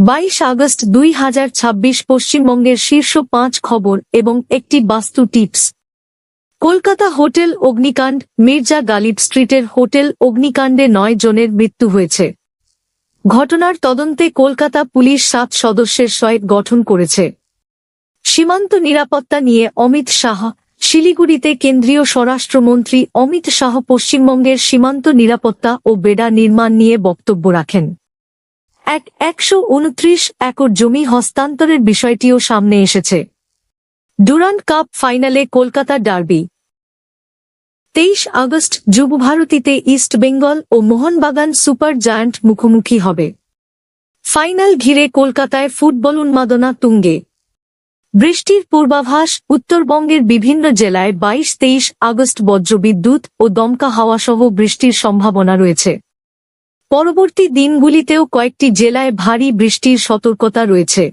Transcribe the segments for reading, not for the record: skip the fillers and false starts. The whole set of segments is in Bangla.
22 আগস্ট 2026 পশ্চিমবঙ্গের শীর্ষ 5 খবর এবং একটি বাস্তু টিপস। কলকাতা হোটেল অগ্নিকাণ্ড। মির্জা গালিব স্ট্রিটের হোটেল অগ্নিকাণ্ডে 9 জনের মৃত্যু হয়েছে। ঘটনার তদন্তে কলকাতা পুলিশ 7 সদস্যের সয়েট গঠন করেছে। সীমান্ত নিরাপত্তা নিয়ে অমিত শাহ। শিলিগুড়িতে কেন্দ্রীয় স্বরাষ্ট্রমন্ত্রী অমিত শাহ পশ্চিমবঙ্গের সীমান্ত নিরাপত্তা ও বেড়া নির্মাণ নিয়ে বক্তব্য রাখেন। 129 একর জমি হস্তান্তরের বিষয়টিও সামনে এসেছে। ডুরান্ড কাপ ফাইনালে কলকাতা ডার্বি। 23 আগস্ট যুবভারতীতে ইস্টবেঙ্গল ও মোহনবাগান সুপার জায়ান্ট মুখোমুখি হবে। ফাইনাল ঘিরে কলকাতায় ফুটবল উন্মাদনা তুঙ্গে। বৃষ্টির পূর্বাভাস। উত্তরবঙ্গের বিভিন্ন জেলায় 22-23 আগস্ট বজ্রবিদ্যুৎ ও দমকা হাওয়াসহ বৃষ্টির সম্ভাবনা রয়েছে। পরবর্তী দিনগুলিতেও কয়েকটি জেলায় ভারী বৃষ্টির সতর্কতা রয়েছে।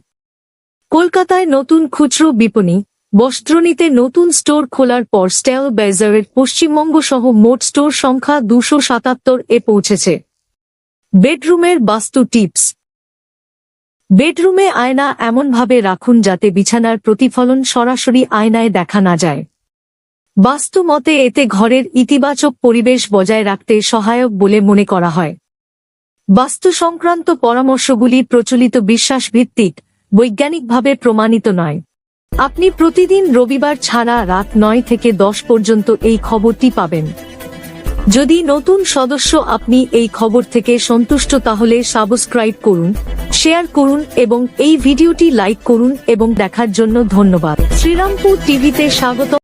কলকাতায় নতুন খুচরো বিপণি। বস্ত্রনীতে নতুন স্টোর খোলার পর স্টাইল বাজারের পশ্চিমবঙ্গ সহ মোট স্টোর সংখ্যা 277-এ পৌঁছেছে। বেডরুমের বাস্তু টিপস। বেডরুমে আয়না এমনভাবে রাখুন যাতে বিছানার প্রতিফলন সরাসরি আয়নায় দেখা না যায়। বাস্তু মতে এতে ঘরের ইতিবাচক পরিবেশ বজায় রাখতে সহায়ক বলে মনে করা হয়। বাস্তু সংক্রান্ত পরামর্শগুলি প্রচলিত বিশ্বাস ভিত্তিক, বৈজ্ঞানিকভাবে প্রমাণিত নয়। আপনি প্রতিদিন রবিবার ছাড়া রাত 9 থেকে 10 পর্যন্ত এই খবরটি পাবেন। যদি নতুন সদস্য আপনি এই খবর থেকে সন্তুষ্ট তাহলে সাবস্ক্রাইব করুন, শেয়ার করুন এবং এই ভিডিওটি লাইক করুন এবং দেখার জন্য ধন্যবাদ। শ্রীরামপুর টিভিতে স্বাগত।